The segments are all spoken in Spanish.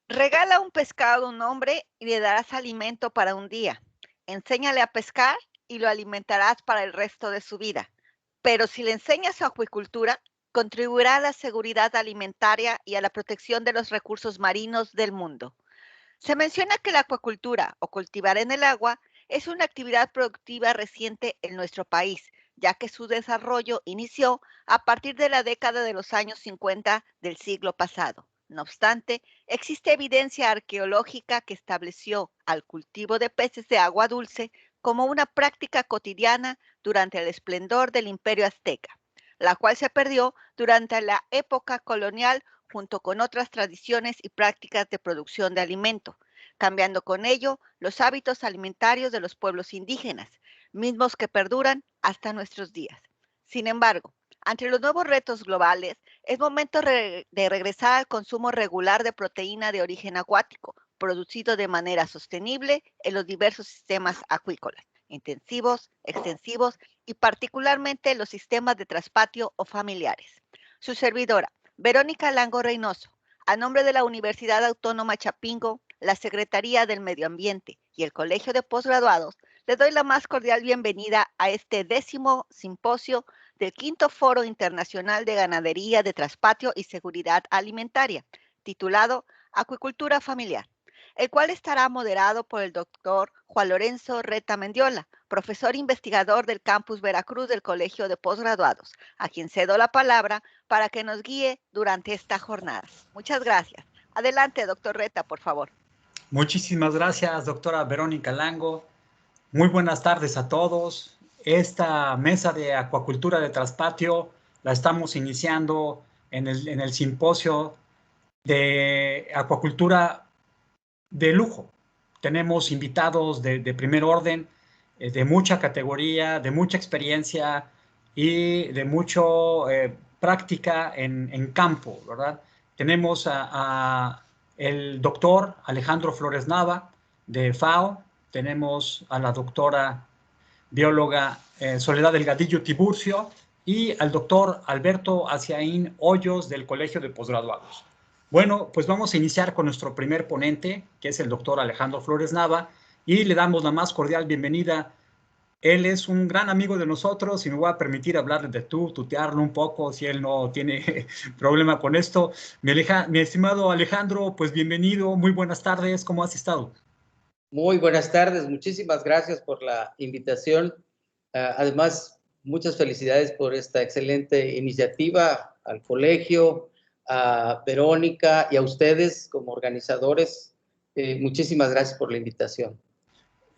Regala un pescado a un hombre y le darás alimento para un día. Enséñale a pescar y lo alimentarás para el resto de su vida. Pero si le enseñas acuicultura, contribuirá a la seguridad alimentaria y a la protección de los recursos marinos del mundo. Se menciona que la acuacultura o cultivar en el agua es una actividad productiva reciente en nuestro país, ya que su desarrollo inició a partir de la década de los años 50 del siglo pasado. No obstante, existe evidencia arqueológica que estableció al cultivo de peces de agua dulce como una práctica cotidiana durante el esplendor del Imperio Azteca, la cual se perdió durante la época colonial junto con otras tradiciones y prácticas de producción de alimento, cambiando con ello los hábitos alimentarios de los pueblos indígenas, mismos que perduran hasta nuestros días. Sin embargo, ante los nuevos retos globales, es momento de regresar al consumo regular de proteína de origen acuático, producido de manera sostenible en los diversos sistemas acuícolas, intensivos, extensivos y particularmente los sistemas de traspatio o familiares. Su servidora, Verónica Lango Reynoso, a nombre de la Universidad Autónoma Chapingo, la Secretaría del Medio Ambiente y el Colegio de Postgraduados, les doy la más cordial bienvenida a este 10º simposio del quinto Foro Internacional de Ganadería de Traspatio y Seguridad Alimentaria, titulado Acuicultura Familiar, el cual estará moderado por el doctor Juan Lorenzo Reta Mendiola, profesor investigador del Campus Veracruz del Colegio de Postgraduados, a quien cedo la palabra para que nos guíe durante esta jornada. Muchas gracias. Adelante, doctor Reta, por favor. Muchísimas gracias, doctora Verónica Lango. Muy buenas tardes a todos. Esta mesa de acuacultura de Traspatio la estamos iniciando en el simposio de acuacultura de lujo. Tenemos invitados de primer orden, de mucha categoría, de mucha experiencia y de mucha práctica en campo, ¿verdad? Tenemos a el doctor Alejandro Flores Nava de FAO, tenemos a la doctora bióloga Soledad Delgadillo Tiburcio y al doctor Alberto Aciaín Hoyos del Colegio de Postgraduados. Bueno, pues vamos a iniciar con nuestro primer ponente, que es el doctor Alejandro Flores Nava, y le damos la más cordial bienvenida. Él es un gran amigo de nosotros y me voy a permitir hablarle de tú, tutearlo un poco, si él no tiene problema con esto. Mi estimado Alejandro, pues bienvenido, muy buenas tardes, ¿cómo has estado? Muy buenas tardes, muchísimas gracias por la invitación. Además, muchas felicidades por esta excelente iniciativa al colegio, a Verónica y a ustedes como organizadores. Muchísimas gracias por la invitación.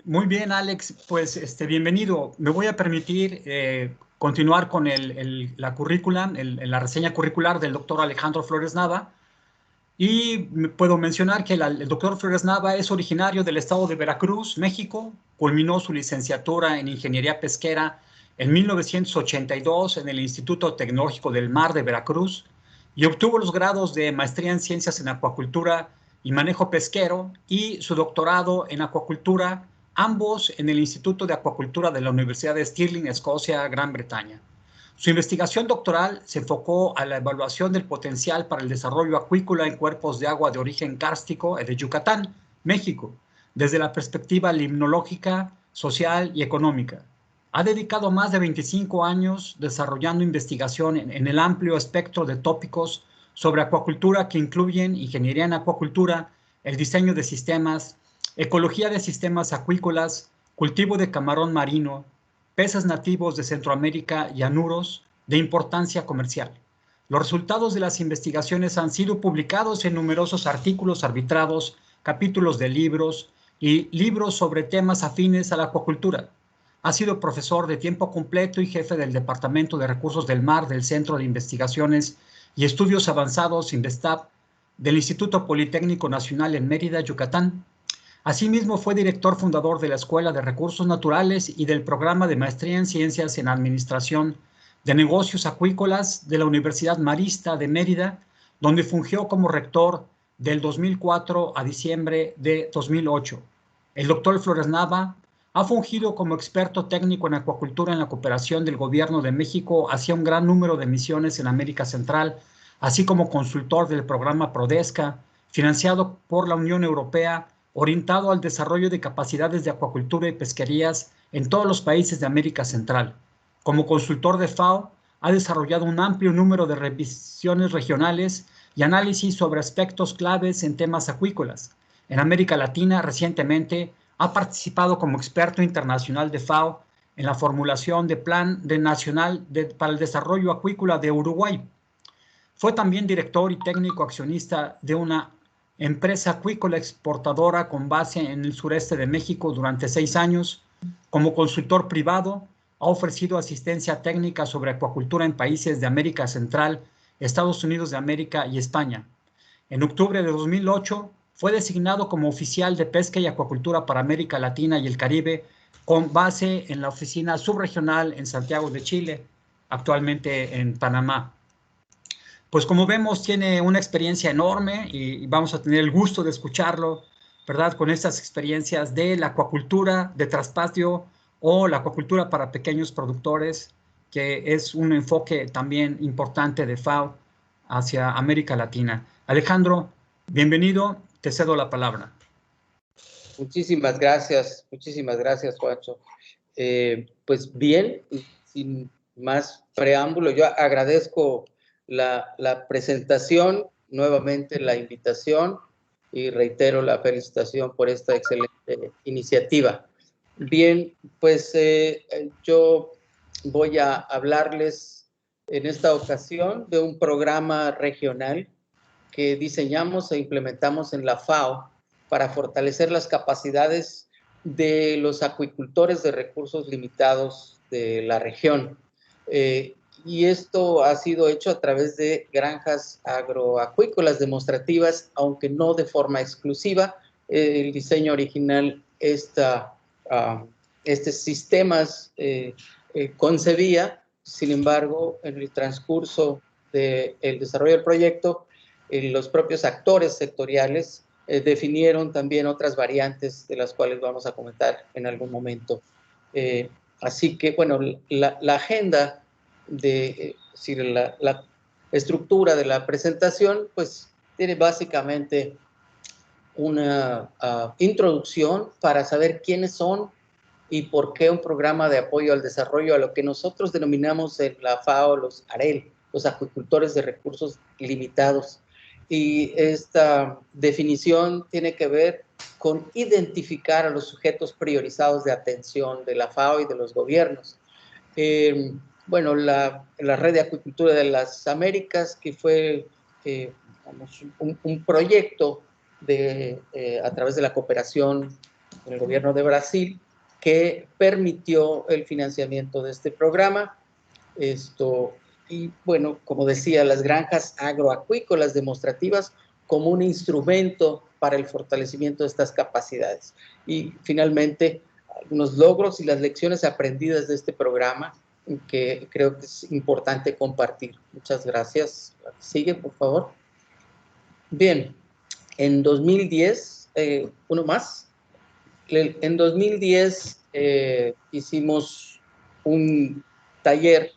Muy bien, Alex, pues bienvenido. Me voy a permitir continuar con la currícula, la reseña curricular del doctor Alejandro Flores Nava. Y puedo mencionar que el doctor Flores Nava es originario del estado de Veracruz, México. Culminó su licenciatura en Ingeniería Pesquera en 1982 en el Instituto Tecnológico del Mar de Veracruz y obtuvo los grados de maestría en Ciencias en Acuacultura y Manejo Pesquero y su doctorado en Acuacultura, ambos en el Instituto de Acuacultura de la Universidad de Stirling, Escocia, Gran Bretaña. Su investigación doctoral se enfocó a la evaluación del potencial para el desarrollo acuícola en cuerpos de agua de origen kárstico de Yucatán, México, desde la perspectiva limnológica, social y económica. Ha dedicado más de 25 años desarrollando investigación en el amplio espectro de tópicos sobre acuacultura que incluyen ingeniería en acuacultura, el diseño de sistemas, ecología de sistemas acuícolas, cultivo de camarón marino, peces nativos de Centroamérica y anuros de importancia comercial. Los resultados de las investigaciones han sido publicados en numerosos artículos arbitrados, capítulos de libros y libros sobre temas afines a la acuacultura. Ha sido profesor de tiempo completo y jefe del Departamento de Recursos del Mar del Centro de Investigaciones y Estudios Avanzados INVESTAP del Instituto Politécnico Nacional en Mérida, Yucatán. Asimismo, fue director fundador de la Escuela de Recursos Naturales y del Programa de Maestría en Ciencias en Administración de Negocios Acuícolas de la Universidad Marista de Mérida, donde fungió como rector del 2004 a diciembre de 2008. El doctor Flores Nava ha fungido como experto técnico en acuacultura en la cooperación del Gobierno de México hacia un gran número de misiones en América Central, así como consultor del programa PRODESCA financiado por la Unión Europea, orientado al desarrollo de capacidades de acuacultura y pesquerías en todos los países de América Central. Como consultor de FAO, ha desarrollado un amplio número de revisiones regionales y análisis sobre aspectos claves en temas acuícolas. En América Latina, recientemente, ha participado como experto internacional de FAO en la formulación de Plan Nacional para el Desarrollo Acuícola de Uruguay. Fue también director y técnico accionista de una empresa acuícola exportadora con base en el sureste de México durante 6 años. Como consultor privado, ha ofrecido asistencia técnica sobre acuacultura en países de América Central, Estados Unidos de América y España. En octubre de 2008 fue designado como oficial de pesca y acuacultura para América Latina y el Caribe, con base en la oficina subregional en Santiago de Chile, actualmente en Panamá. Pues como vemos, tiene una experiencia enorme y vamos a tener el gusto de escucharlo, ¿verdad? Con estas experiencias de la acuacultura de traspatio o la acuacultura para pequeños productores, que es un enfoque también importante de FAO hacia América Latina. Alejandro, bienvenido, te cedo la palabra. Muchísimas gracias, Juancho. Pues bien, sin más preámbulo, yo agradezco la presentación, nuevamente la invitación y reitero la felicitación por esta excelente iniciativa. Bien, pues yo voy a hablarles en esta ocasión de un programa regional que diseñamos e implementamos en la FAO para fortalecer las capacidades de los acuicultores de recursos limitados de la región. Y esto ha sido hecho a través de granjas agroacuícolas demostrativas, aunque no de forma exclusiva. El diseño original, sistemas concebía, sin embargo, en el transcurso del desarrollo del proyecto, los propios actores sectoriales definieron también otras variantes de las cuales vamos a comentar en algún momento. Así que, bueno, la agenda la estructura de la presentación, pues tiene básicamente una introducción para saber quiénes son y por qué un programa de apoyo al desarrollo a lo que nosotros denominamos en la FAO los AREL, los acuicultores de recursos limitados. Y esta definición tiene que ver con identificar a los sujetos priorizados de atención de la FAO y de los gobiernos. Bueno, la Red de Acuicultura de las Américas, que fue un proyecto a través de la cooperación con el gobierno de Brasil, que permitió el financiamiento de este programa. Y bueno, como decía, las granjas agroacuícolas demostrativas como un instrumento para el fortalecimiento de estas capacidades. Y finalmente, algunos logros y las lecciones aprendidas de este programa que creo que es importante compartir. Muchas gracias. Sigue, por favor. Bien, en 2010, uno más. En 2010 hicimos un taller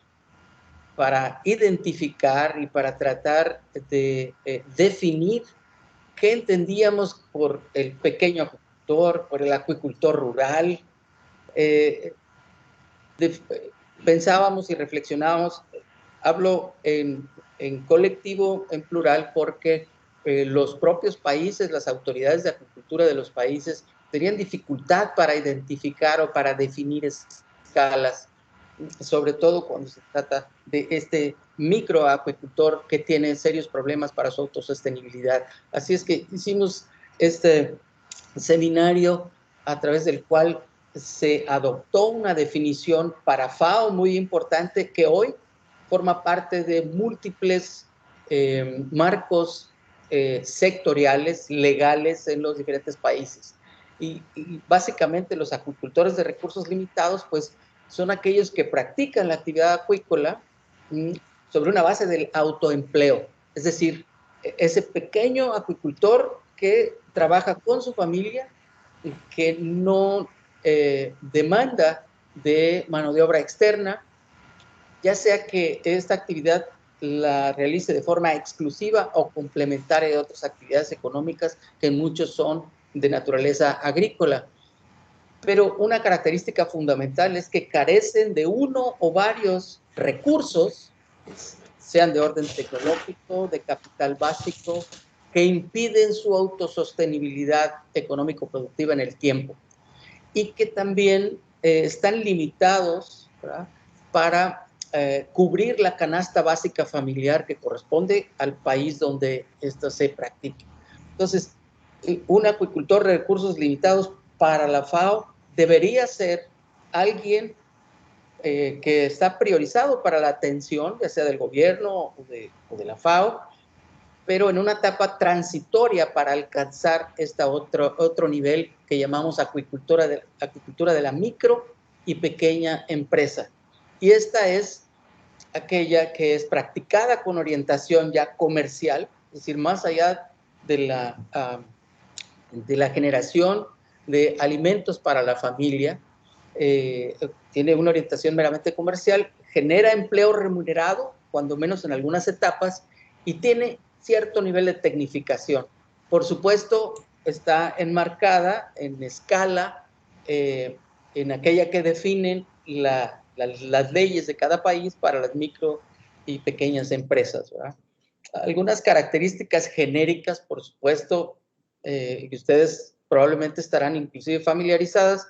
para identificar y para tratar de definir qué entendíamos por el pequeño acuicultor, por el acuicultor rural. Pensábamos y reflexionábamos, hablo en colectivo, en plural, porque los propios países, las autoridades de acuicultura de los países tenían dificultad para identificar o para definir escalas, sobre todo cuando se trata de este microacuicultor que tiene serios problemas para su autosostenibilidad. Así es que hicimos este seminario a través del cual se adoptó una definición para FAO muy importante que hoy forma parte de múltiples marcos sectoriales, legales en los diferentes países. Y básicamente los acuicultores de recursos limitados pues son aquellos que practican la actividad acuícola sobre una base del autoempleo, es decir, ese pequeño acuicultor que trabaja con su familia, que no demanda de mano de obra externa, ya sea que esta actividad la realice de forma exclusiva o complementaria de otras actividades económicas que muchos son de naturaleza agrícola. Pero una característica fundamental es que carecen de uno o varios recursos, sean de orden tecnológico, de capital básico, que impiden su autosostenibilidad económico-productiva en el tiempo y que también están limitados, ¿verdad?, para cubrir la canasta básica familiar que corresponde al país donde esto se practique. Entonces, un acuicultor de recursos limitados para la FAO debería ser alguien que está priorizado para la atención, ya sea del gobierno o de la FAO, pero en una etapa transitoria para alcanzar otro nivel que llamamos acuicultura de la micro y pequeña empresa. Y esta es aquella que es practicada con orientación ya comercial, es decir, más allá de la generación de alimentos para la familia, tiene una orientación meramente comercial, genera empleo remunerado, cuando menos en algunas etapas, y tiene cierto nivel de tecnificación. Por supuesto, está enmarcada en escala, en aquella que definen las leyes de cada país para las micro y pequeñas empresas, ¿verdad? Algunas características genéricas, por supuesto, que ustedes probablemente estarán inclusive familiarizadas,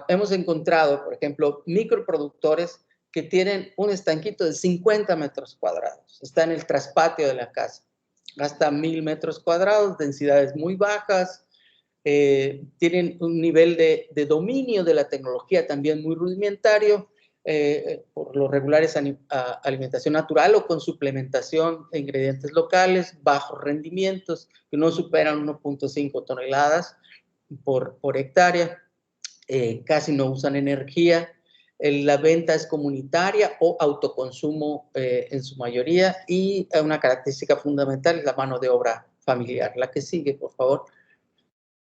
hemos encontrado, por ejemplo, microproductores que tienen un estanquito de 50 metros cuadrados, está en el traspatio de la casa, hasta 1000 metros cuadrados, densidades muy bajas, tienen un nivel de dominio de la tecnología también muy rudimentario, por lo regular es alimentación natural o con suplementación de ingredientes locales, bajos rendimientos, que no superan 1.5 toneladas por hectárea, casi no usan energía, la venta es comunitaria o autoconsumo en su mayoría, y una característica fundamental es la mano de obra familiar. La que sigue, por favor.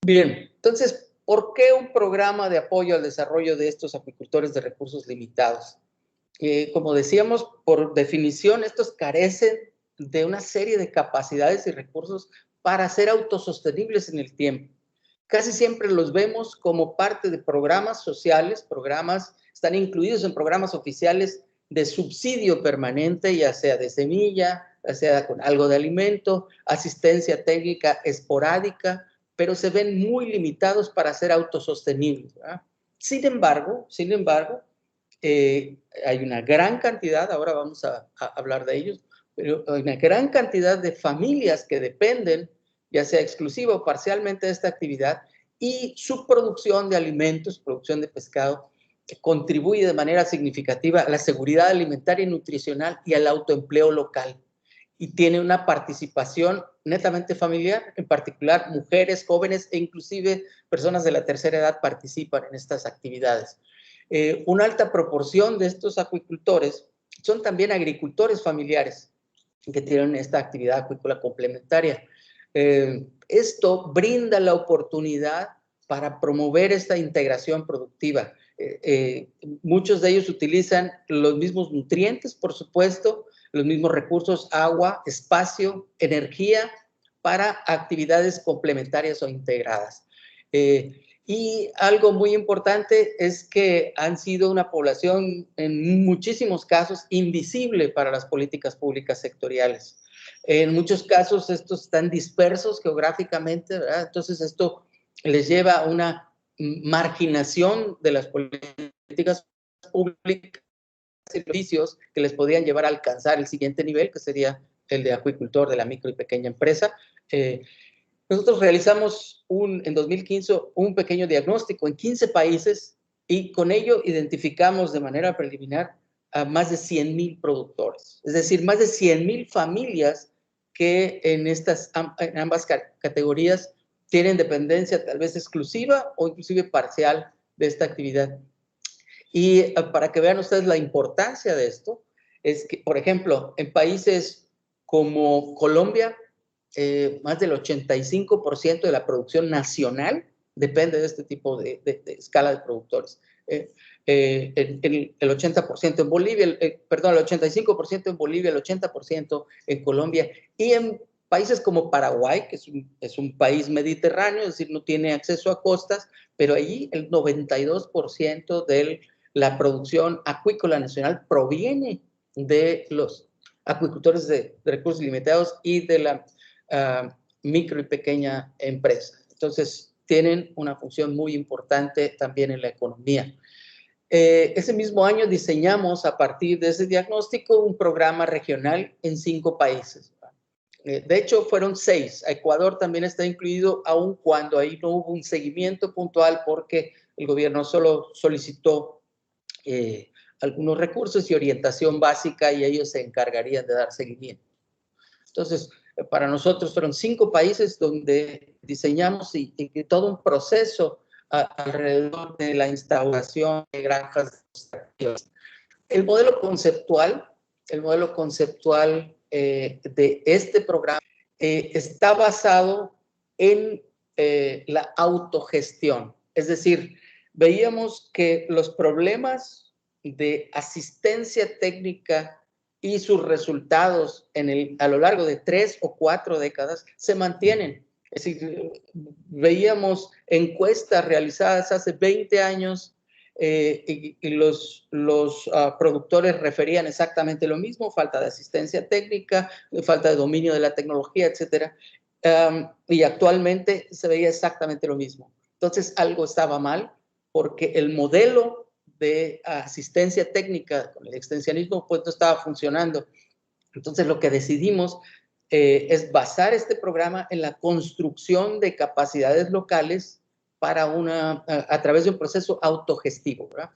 Bien, entonces, ¿por qué un programa de apoyo al desarrollo de estos apicultores de recursos limitados? Como decíamos, por definición, estos carecen de una serie de capacidades y recursos para ser autosostenibles en el tiempo. Casi siempre los vemos como parte de programas sociales, están incluidos en programas oficiales de subsidio permanente, ya sea de semilla, ya sea con algo de alimento, asistencia técnica esporádica, pero se ven muy limitados para ser autosostenibles, ¿verdad? Sin embargo, hay una gran cantidad, ahora vamos a hablar de ellos, pero hay una gran cantidad de familias que dependen, ya sea exclusiva o parcialmente, de esta actividad, y su producción de alimentos, producción de pescado, contribuye de manera significativa a la seguridad alimentaria y nutricional y al autoempleo local. Y tiene una participación netamente familiar, en particular mujeres, jóvenes e inclusive personas de la tercera edad participan en estas actividades. Una alta proporción de estos acuicultores son también agricultores familiares que tienen esta actividad acuícola complementaria. Esto brinda la oportunidad para promover esta integración productiva. Muchos de ellos utilizan los mismos nutrientes, por supuesto, los mismos recursos, agua, espacio, energía, para actividades complementarias o integradas. Y algo muy importante es que han sido una población, en muchísimos casos, invisible para las políticas públicas sectoriales. En muchos casos estos están dispersos geográficamente, ¿verdad? Entonces esto les lleva a una marginación de las políticas públicas y servicios que les podrían llevar a alcanzar el siguiente nivel, que sería el de acuicultor de la micro y pequeña empresa. Nosotros realizamos en 2015 un pequeño diagnóstico en 15 países y con ello identificamos de manera preliminar a más de 100,000 productores, es decir, más de 100,000 familias que en ambas categorías tienen dependencia tal vez exclusiva o inclusive parcial de esta actividad. Y para que vean ustedes la importancia de esto, es que, por ejemplo, en países como Colombia, más del 85% de la producción nacional depende de este tipo de escala de productores. el 80% en Bolivia, perdón, el 85% en Bolivia, el 80% en Colombia, y en países como Paraguay, que es un país mediterráneo, es decir, no tiene acceso a costas, pero allí el 92% de la producción acuícola nacional proviene de los acuicultores de recursos limitados y de la micro y pequeña empresa. Entonces, tienen una función muy importante también en la economía. Ese mismo año diseñamos, a partir de ese diagnóstico, un programa regional en 5 países. De hecho, fueron 6. Ecuador también está incluido, aun cuando ahí no hubo un seguimiento puntual, porque el gobierno solo solicitó algunos recursos y orientación básica, y ellos se encargarían de dar seguimiento. Entonces, para nosotros fueron 5 países donde diseñamos y todo un proceso alrededor de la instauración de granjas extractivas. El modelo conceptual de este programa está basado en la autogestión. Es decir, veíamos que los problemas de asistencia técnica y sus resultados a lo largo de 3 o 4 décadas se mantienen. Es decir, veíamos encuestas realizadas hace 20 años y los productores referían exactamente lo mismo: falta de asistencia técnica, falta de dominio de la tecnología, etc. Y actualmente se veía exactamente lo mismo. Entonces, algo estaba mal, porque el modelo de asistencia técnica con el extensionismo pues no estaba funcionando. Entonces, lo que decidimos es basar este programa en la construcción de capacidades locales para a través de un proceso autogestivo, ¿verdad?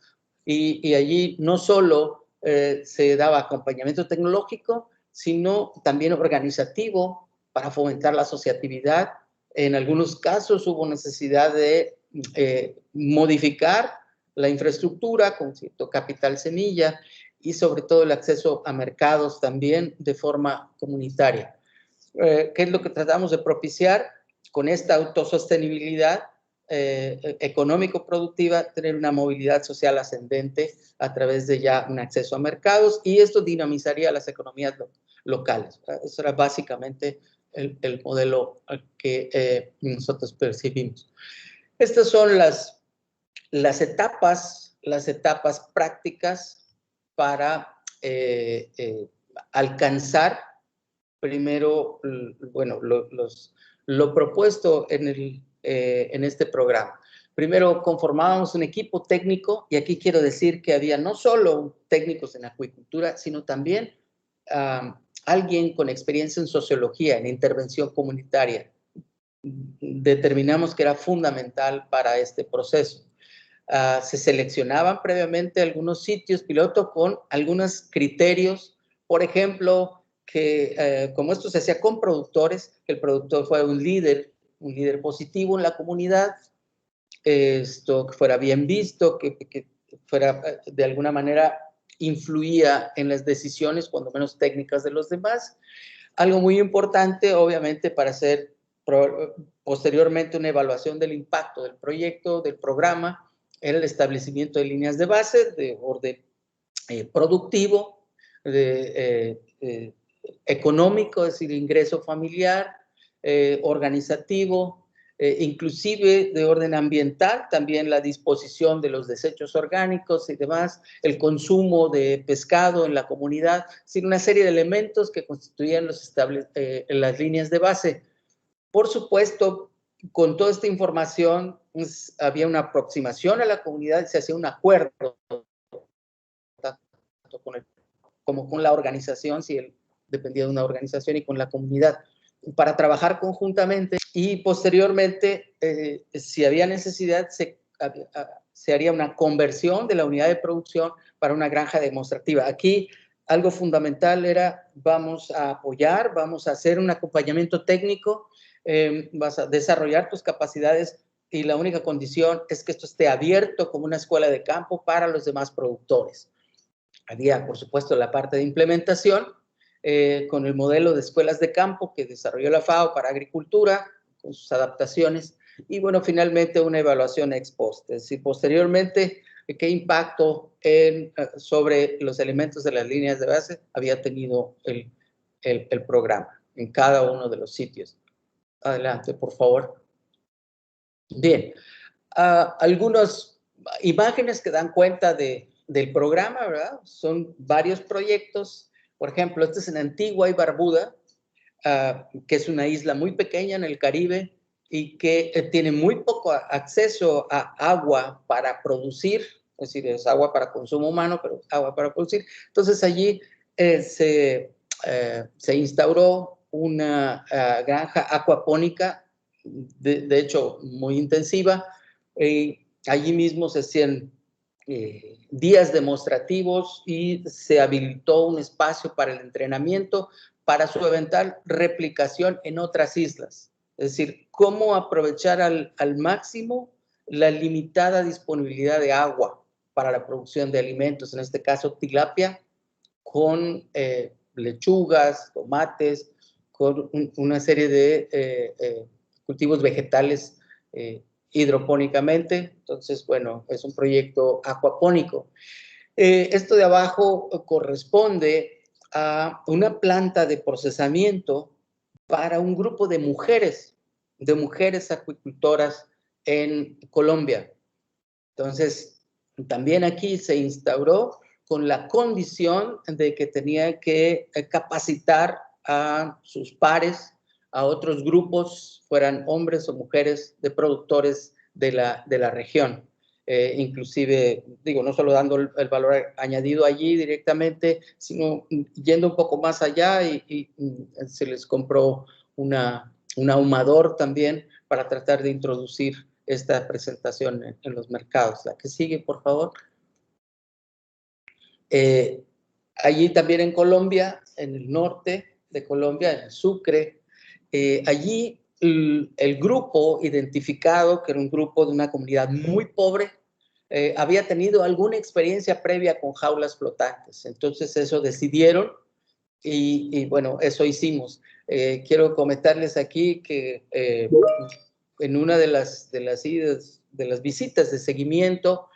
Y allí no solo se daba acompañamiento tecnológico, sino también organizativo para fomentar la asociatividad. En algunos casos hubo necesidad de modificar la infraestructura con cierto capital semilla, y sobre todo el acceso a mercados también de forma comunitaria. ¿Qué es lo que tratamos de propiciar con esta autosostenibilidad económico-productiva? Tener una movilidad social ascendente a través de ya un acceso a mercados, y esto dinamizaría las economías locales. Eso era básicamente el modelo que nosotros percibimos. Estas son las etapas prácticas para alcanzar primero, bueno, lo propuesto en este programa. Primero conformábamos un equipo técnico, y aquí quiero decir que había no solo técnicos en acuicultura, sino también alguien con experiencia en sociología, en intervención comunitaria. Determinamos que era fundamental para este proceso. Se seleccionaban previamente algunos sitios piloto con algunos criterios, por ejemplo, que como esto se hacía con productores, que el productor fuera un líder positivo en la comunidad, que fuera bien visto, que fuera de alguna manera influía en las decisiones, cuando menos técnicas, de los demás. Algo muy importante, obviamente, para hacer posteriormente una evaluación del impacto del proyecto, del programa, era el establecimiento de líneas de base de orden productivo, económico, es decir, ingreso familiar, organizativo, inclusive de orden ambiental, también la disposición de los desechos orgánicos y demás, el consumo de pescado en la comunidad, sin una serie de elementos que constituían las líneas de base. Por supuesto, con toda esta información, pues, había una aproximación a la comunidad y se hacía un acuerdo tanto como con la organización, si él dependía de una organización, y con la comunidad, para trabajar conjuntamente, y posteriormente, si había necesidad, se haría una conversión de la unidad de producción para una granja demostrativa. Aquí algo fundamental era: vamos a apoyar, vamos a hacer un acompañamiento técnico, vas a desarrollar tus capacidades, y la única condición es que esto esté abierto como una escuela de campo para los demás productores. Había, por supuesto, la parte de implementación, con el modelo de escuelas de campo que desarrolló la FAO para agricultura, con sus adaptaciones, y bueno, finalmente una evaluación ex post. Es decir, posteriormente qué impacto sobre los elementos de las líneas de base había tenido el programa en cada uno de los sitios. Adelante, por favor. Bien, algunas imágenes que dan cuenta del programa, ¿verdad? Son varios proyectos. Por ejemplo, este es en Antigua y Barbuda, que es una isla muy pequeña en el Caribe y que tiene muy poco acceso a agua para producir, es decir, es agua para consumo humano, pero agua para producir. Entonces allí se instauró una granja acuapónica, de hecho muy intensiva. Allí mismo se hacían días demostrativos y se habilitó un espacio para el entrenamiento, para su eventual replicación en otras islas. Es decir, cómo aprovechar al máximo la limitada disponibilidad de agua para la producción de alimentos, en este caso tilapia, con lechugas, tomates, con una serie de cultivos vegetales hidropónicamente. Entonces, bueno, es un proyecto acuapónico. Esto de abajo corresponde a una planta de procesamiento para un grupo de mujeres acuicultoras en Colombia. Entonces, también aquí se instauró con la condición de que tenía que capacitar a sus pares, a otros grupos, fueran hombres o mujeres de productores de la región. Inclusive, digo, no solo dando el valor añadido allí directamente, sino yendo un poco más allá y se les compró un ahumador también para tratar de introducir esta presentación en los mercados. La que sigue, por favor. Allí también en Colombia, en el norte de Colombia, en el Sucre, allí el grupo identificado, que era un grupo de una comunidad muy pobre, había tenido alguna experiencia previa con jaulas flotantes. Entonces eso decidieron y bueno, eso hicimos. Quiero comentarles aquí que en una de las visitas de seguimiento,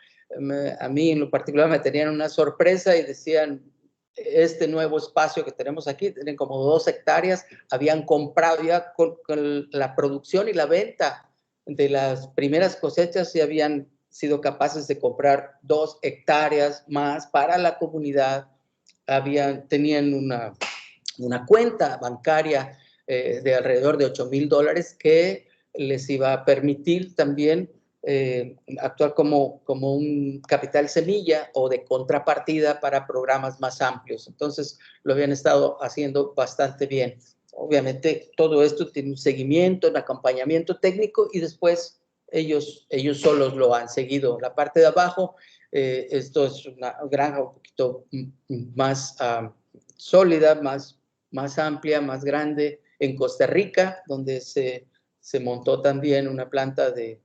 a mí en lo particular me tenían una sorpresa y decían, este nuevo espacio que tenemos aquí, tienen como 2 hectáreas, habían comprado ya con la producción y la venta de las primeras cosechas y habían sido capaces de comprar 2 hectáreas más para la comunidad. Tenían una cuenta bancaria de alrededor de $8,000 que les iba a permitir también actuar como un capital semilla o de contrapartida para programas más amplios. Entonces, lo habían estado haciendo bastante bien. Obviamente, todo esto tiene un seguimiento, un acompañamiento técnico y después ellos solos lo han seguido. La parte de abajo, esto es una granja un poquito más sólida, más amplia, más grande, en Costa Rica, donde se montó también una planta de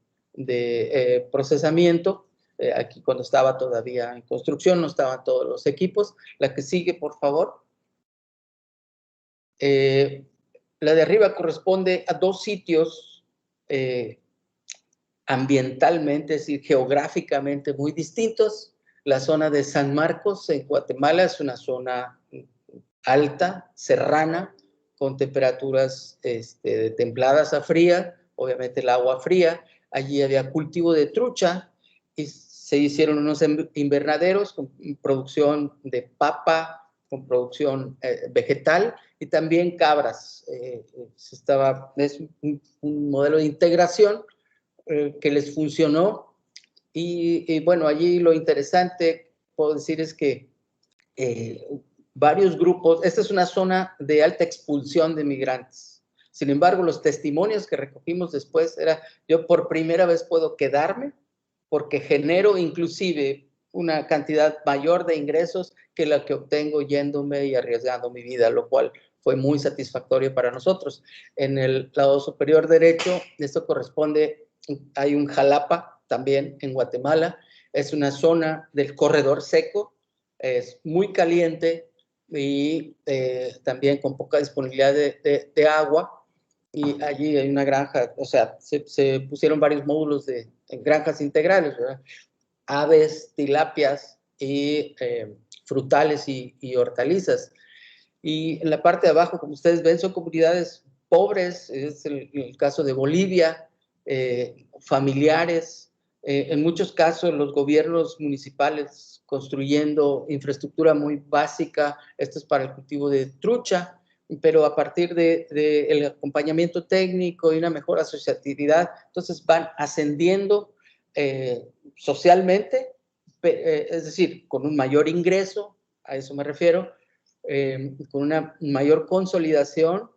procesamiento. Aquí cuando estaba todavía en construcción, no estaban todos los equipos. La que sigue, por favor. La de arriba corresponde a 2 sitios ambientalmente, es decir, geográficamente muy distintos. La zona de San Marcos, en Guatemala, es una zona alta, serrana, con temperaturas de templadas a fría, obviamente el agua fría. Allí había cultivo de trucha y se hicieron unos invernaderos con producción de papa, con producción vegetal y también cabras. Es un modelo de integración que les funcionó y bueno, allí lo interesante, puedo decir, es que varios grupos, esta es una zona de alta expulsión de migrantes. Sin embargo, los testimonios que recogimos después era, yo por primera vez puedo quedarme porque genero inclusive una cantidad mayor de ingresos que la que obtengo yéndome y arriesgando mi vida, lo cual fue muy satisfactorio para nosotros. En el lado superior derecho, esto corresponde, hay un Jalapa también en Guatemala, es una zona del corredor seco, es muy caliente y también con poca disponibilidad de agua. Y allí hay una granja, o sea, se pusieron varios módulos de granjas integrales, ¿verdad? aves, tilapias y frutales y hortalizas. Y en la parte de abajo, como ustedes ven, son comunidades pobres, es el caso de Bolivia, familiares, en muchos casos los gobiernos municipales construyendo infraestructura muy básica, esto es para el cultivo de trucha, pero a partir del acompañamiento técnico y una mejor asociatividad, entonces van ascendiendo socialmente, es decir, con un mayor ingreso, a eso me refiero, con una mayor consolidación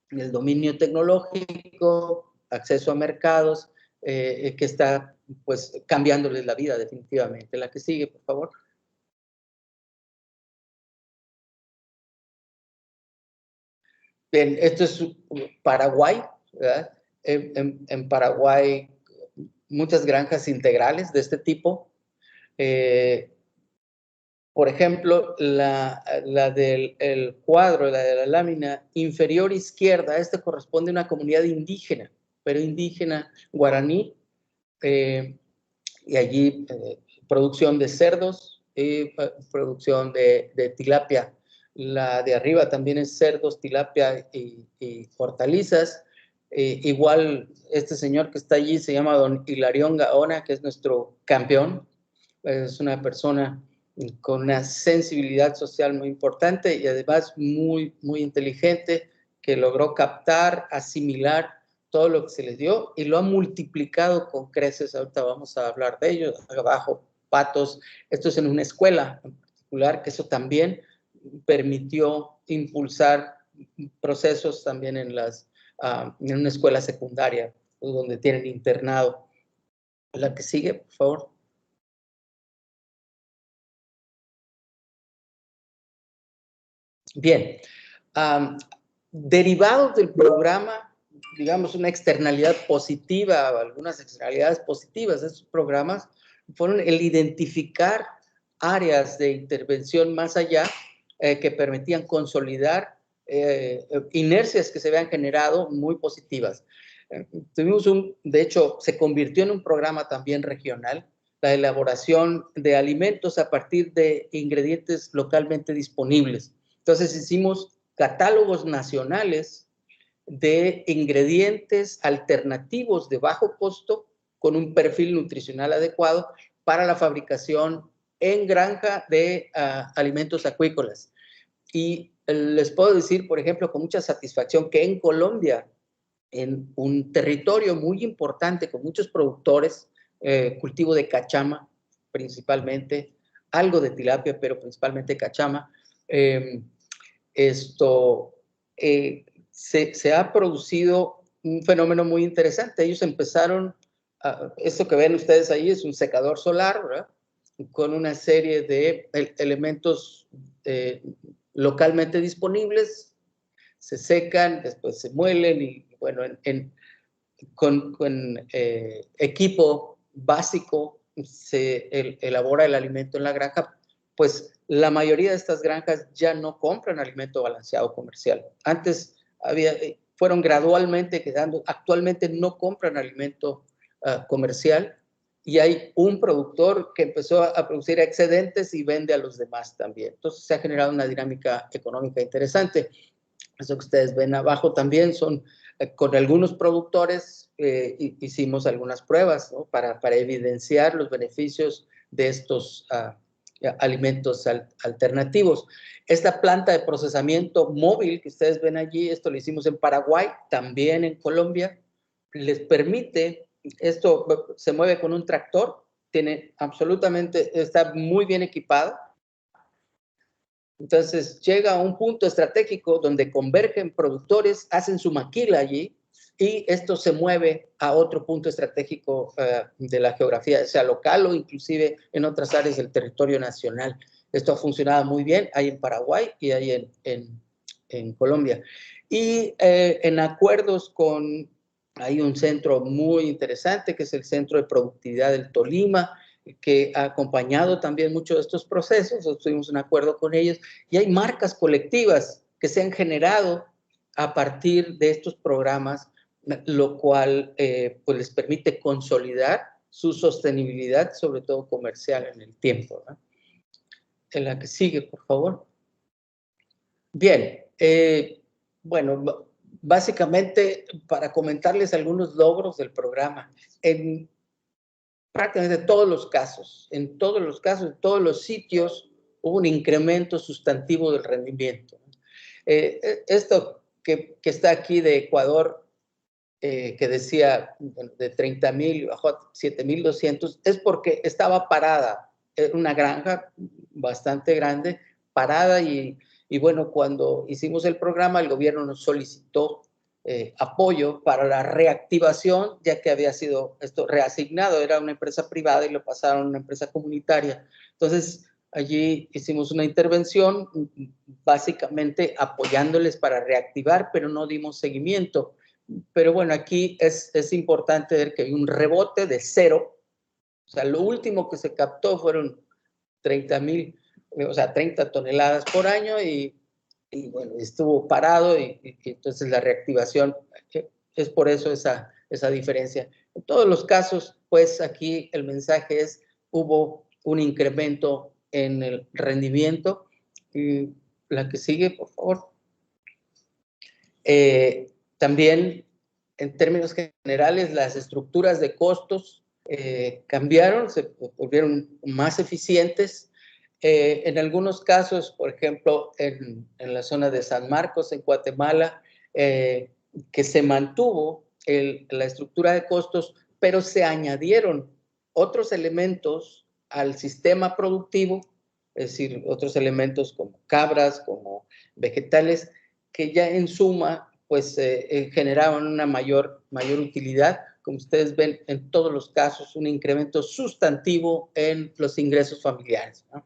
en el dominio tecnológico, acceso a mercados, que está pues cambiándoles la vida definitivamente. La que sigue, por favor. Bien, esto es Paraguay, ¿verdad? En Paraguay, muchas granjas integrales de este tipo. Por ejemplo, la del cuadro, la de la lámina inferior izquierda, este corresponde a una comunidad indígena, pero indígena guaraní, y allí producción de cerdos y producción de tilapia. La de arriba también es cerdos, tilapia y hortalizas. Igual este señor que está allí se llama don Hilarión Gaona, que es nuestro campeón. Es una persona con una sensibilidad social muy importante y además muy, muy inteligente, que logró captar, asimilar todo lo que se les dio y lo ha multiplicado con creces. Ahorita vamos a hablar de ello. Abajo, patos. Esto es en una escuela en particular, que eso también permitió impulsar procesos también en una escuela secundaria, donde tienen internado. La que sigue, por favor. Bien, derivados del programa, digamos, una externalidad positiva, algunas externalidades positivas de estos programas, fueron el identificar áreas de intervención más allá que permitían consolidar inercias que se habían generado muy positivas. Tuvimos de hecho, se convirtió en un programa también regional, la elaboración de alimentos a partir de ingredientes localmente disponibles. Entonces hicimos catálogos nacionales de ingredientes alternativos de bajo costo con un perfil nutricional adecuado para la fabricación en granja de alimentos acuícolas. Y les puedo decir, por ejemplo, con mucha satisfacción que en Colombia, en un territorio muy importante con muchos productores, cultivo de cachama principalmente, algo de tilapia, pero principalmente cachama, se ha producido un fenómeno muy interesante. Ellos empezaron, esto que ven ustedes ahí es un secador solar, ¿verdad? Con una serie de elementos localmente disponibles, se secan, después se muelen y bueno, con equipo básico se elabora el alimento en la granja. Pues la mayoría de estas granjas ya no compran alimento balanceado comercial. Antes fueron gradualmente quedando, actualmente no compran alimento comercial y hay un productor que empezó a producir excedentes y vende a los demás también. Entonces se ha generado una dinámica económica interesante. Eso que ustedes ven abajo también son, con algunos productores hicimos algunas pruebas, ¿no? para evidenciar los beneficios de estos alimentos alternativos. Esta planta de procesamiento móvil que ustedes ven allí, esto lo hicimos en Paraguay, también en Colombia, les permite, esto se mueve con un tractor, está muy bien equipado. Entonces llega a un punto estratégico donde convergen productores, hacen su maquila allí y esto se mueve a otro punto estratégico de la geografía, sea local o inclusive en otras áreas del territorio nacional. Esto ha funcionado muy bien, hay en Paraguay y hay en Colombia. Y en acuerdos hay un centro muy interesante que es el Centro de Productividad del Tolima, que ha acompañado también mucho de estos procesos. Nosotros tuvimos un acuerdo con ellos y hay marcas colectivas que se han generado a partir de estos programas, lo cual pues les permite consolidar su sostenibilidad, sobre todo comercial en el tiempo, ¿no? En la que sigue, por favor. Bien, bueno, básicamente para comentarles algunos logros del programa. En prácticamente todos los casos, en todos los sitios, hubo un incremento sustantivo del rendimiento. Esto que está aquí de Ecuador, que decía de 30,000 bajó a 7,200, es porque estaba parada. Era una granja bastante grande, parada, y bueno, cuando hicimos el programa, el gobierno nos solicitó apoyo para la reactivación, ya que había sido esto reasignado, era una empresa privada y lo pasaron a una empresa comunitaria. Entonces, allí hicimos una intervención, básicamente apoyándoles para reactivar, pero no dimos seguimiento. Pero bueno, aquí es importante ver que hay un rebote de 0. O sea, lo último que se captó fueron 30,000, o sea, 30 toneladas por año, y bueno, estuvo parado, y entonces la reactivación es por eso esa diferencia. En todos los casos, pues aquí el mensaje es, hubo un incremento en el rendimiento. Y la que sigue, por favor. También, en términos generales, las estructuras de costos cambiaron, se volvieron más eficientes. En algunos casos, por ejemplo, en la zona de San Marcos, en Guatemala, que se mantuvo la estructura de costos, pero se añadieron otros elementos al sistema productivo, es decir, otros elementos como cabras, como vegetales, que ya en suma pues generaban una mayor utilidad. Como ustedes ven, en todos los casos, un incremento sustantivo en los ingresos familiares, ¿no?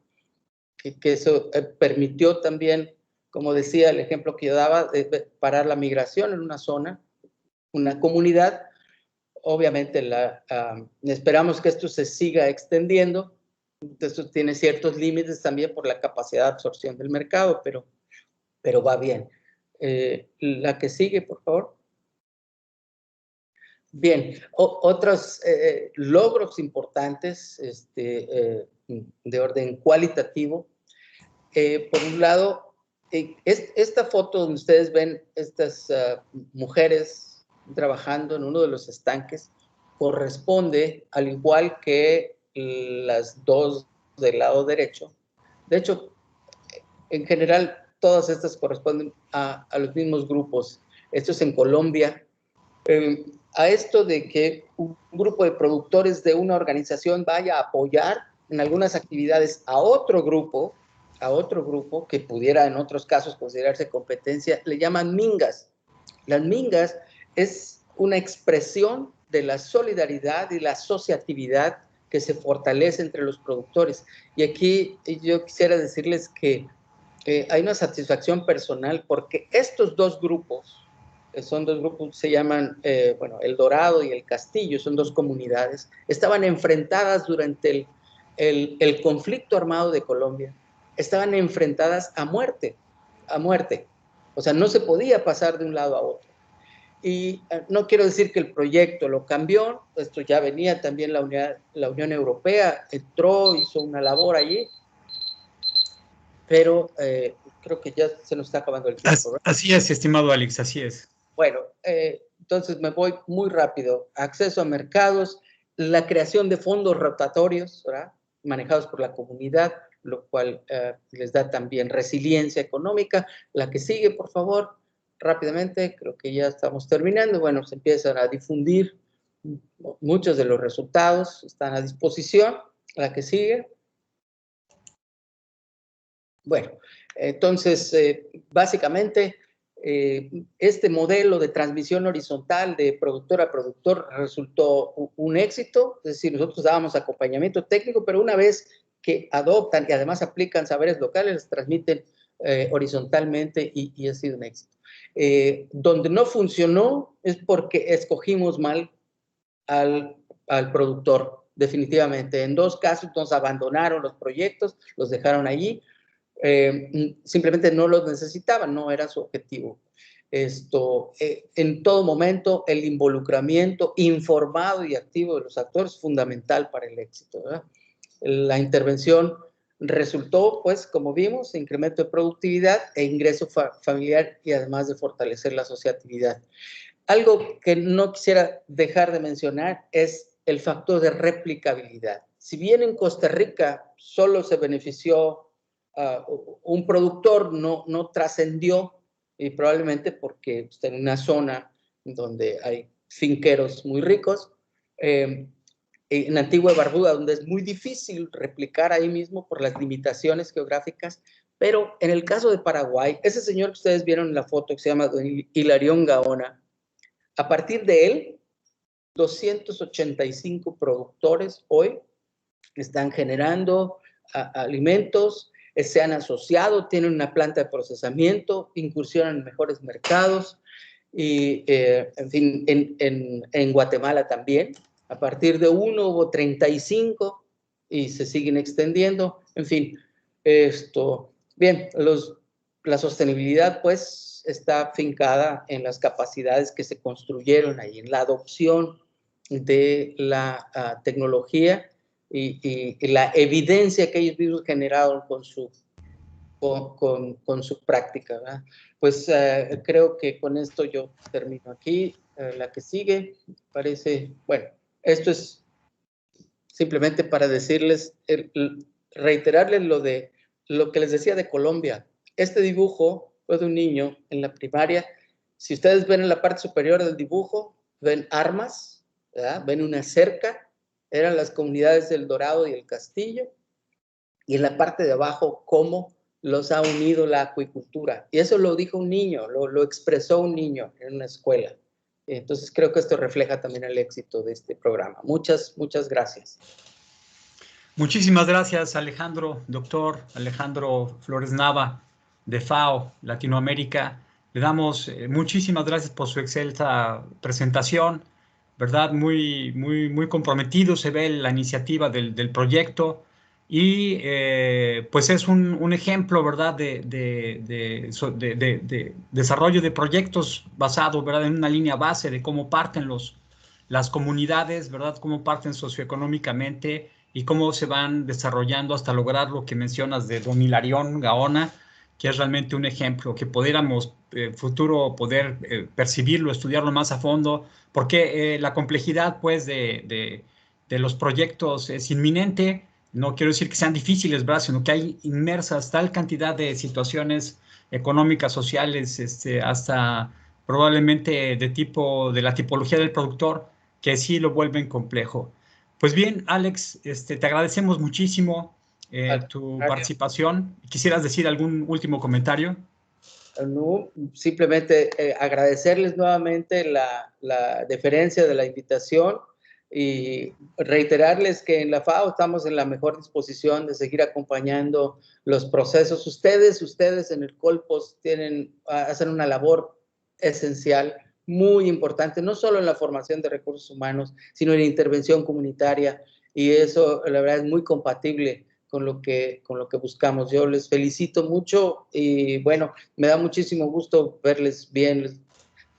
Que eso permitió también, como decía el ejemplo que yo daba, parar la migración en una zona, una comunidad. Obviamente esperamos que esto se siga extendiendo. Esto tiene ciertos límites también por la capacidad de absorción del mercado, pero va bien. La que sigue, por favor. Bien, otros logros importantes de orden cualitativo. Por un lado, esta foto donde ustedes ven estas mujeres trabajando en uno de los estanques corresponde, al igual que las dos del lado derecho. De hecho, en general, todas estas corresponden a los mismos grupos. Esto es en Colombia. A esto de que un grupo de productores de una organización vaya a apoyar en algunas actividades a otro grupo que pudiera en otros casos considerarse competencia, le llaman mingas. Las mingas es una expresión de la solidaridad y la asociatividad que se fortalece entre los productores. Y aquí yo quisiera decirles que hay una satisfacción personal porque estos dos grupos, son dos grupos, se llaman, bueno, El Dorado y El Castillo, son dos comunidades, estaban enfrentadas durante el conflicto armado de Colombia, estaban enfrentadas a muerte, o sea, no se podía pasar de un lado a otro. Y no quiero decir que el proyecto lo cambió, esto ya venía también la Unión Europea, entró, hizo una labor allí, pero creo que ya se nos está acabando el tiempo, ¿verdad? Así es, estimado Alex, así es. Bueno, entonces me voy muy rápido. Acceso a mercados, la creación de fondos rotatorios, ¿verdad?, manejados por la comunidad, lo cual les da también resiliencia económica. La que sigue, por favor, rápidamente, creo que ya estamos terminando. Bueno, se empiezan a difundir muchos de los resultados, están a disposición. La que sigue. Bueno, entonces, básicamente, este modelo de transmisión horizontal de productor a productor resultó un éxito, es decir, nosotros dábamos acompañamiento técnico, pero una vez que adoptan y además aplican saberes locales, les transmiten horizontalmente y ha sido un éxito. Donde no funcionó es porque escogimos mal al productor, definitivamente. En dos casos nos abandonaron los proyectos, los dejaron allí. Simplemente no los necesitaban, no era su objetivo. En todo momento el involucramiento informado y activo de los actores es fundamental para el éxito, ¿verdad? La intervención resultó, pues, como vimos, incremento de productividad e ingreso familiar y además de fortalecer la asociatividad. Algo que no quisiera dejar de mencionar es el factor de replicabilidad. Si bien en Costa Rica solo se benefició un productor, no trascendió, y probablemente porque está en una zona donde hay finqueros muy ricos, en Antigua y Barbuda, donde es muy difícil replicar ahí mismo por las limitaciones geográficas, pero en el caso de Paraguay, ese señor que ustedes vieron en la foto, que se llama don Hilarión Gaona, a partir de él, 285 productores hoy están generando alimentos, se han asociado, tienen una planta de procesamiento, incursionan en mejores mercados y, en fin, en Guatemala también. A partir de uno hubo 35 y se siguen extendiendo. En fin, bien, la sostenibilidad pues está fincada en las capacidades que se construyeron ahí, en la adopción de la tecnología y la evidencia que ellos mismos generaron con su práctica, ¿verdad? Pues creo que con esto yo termino aquí. La que sigue parece, bueno, esto es simplemente para decirles, reiterarles lo que les decía de Colombia. Este dibujo fue de un niño en la primaria. Si ustedes ven en la parte superior del dibujo, ven armas, ¿verdad? Ven una cerca, eran las comunidades del Dorado y el Castillo, y en la parte de abajo, cómo los ha unido la acuicultura. Y eso lo dijo un niño, lo expresó un niño en una escuela. Entonces creo que esto refleja también el éxito de este programa. Muchas gracias. Muchísimas gracias, Alejandro, doctor Alejandro Flores Nava, de FAO Latinoamérica. Le damos muchísimas gracias por su excelente presentación, ¿verdad? Muy comprometido se ve la iniciativa del proyecto y pues es un ejemplo, ¿verdad? De desarrollo de proyectos basado, ¿verdad? En una línea base de cómo parten las comunidades, ¿verdad? Cómo parten socioeconómicamente y cómo se van desarrollando hasta lograr lo que mencionas de don Hilarión Gaona, que es realmente un ejemplo, que pudiéramos futuro poder percibirlo, estudiarlo más a fondo, porque la complejidad pues de los proyectos es inminente. No quiero decir que sean difíciles, ¿verdad? Sino que hay inmersas tal cantidad de situaciones económicas, sociales, hasta probablemente de la tipología del productor, que sí lo vuelven complejo. Pues bien, Alex, te agradecemos muchísimo tu participación. ¿Quisieras decir algún último comentario? No, simplemente agradecerles nuevamente la deferencia de la invitación y reiterarles que en la FAO estamos en la mejor disposición de seguir acompañando los procesos. Ustedes en el Colpos hacen una labor esencial, muy importante, no solo en la formación de recursos humanos, sino en la intervención comunitaria, y eso la verdad es muy compatible con lo que buscamos. Yo les felicito mucho y bueno, me da muchísimo gusto verles bien. Les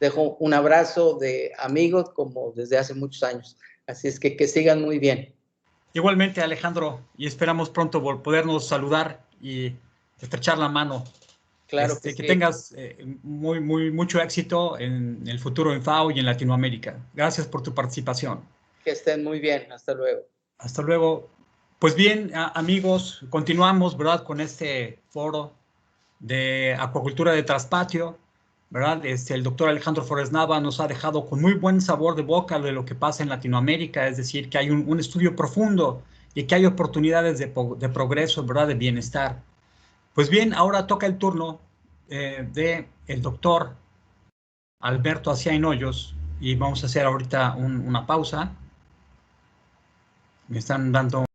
dejo un abrazo de amigos como desde hace muchos años. Así es que sigan muy bien. Igualmente, Alejandro, y esperamos pronto podernos saludar y estrechar la mano. Claro que Que sí. tengas mucho éxito en el futuro en FAO y en Latinoamérica. Gracias por tu participación. Que estén muy bien. Hasta luego. Hasta luego. Pues bien, amigos, continuamos, ¿verdad? Con este foro de acuacultura de traspatio, ¿verdad? El doctor Alejandro Flores Nava nos ha dejado con muy buen sabor de boca de lo que pasa en Latinoamérica, es decir, que hay un estudio profundo y que hay oportunidades de progreso, ¿verdad? De bienestar. Pues bien, ahora toca el turno de el doctor Alberto Aciain Hoyos y vamos a hacer ahorita una pausa. Me están dando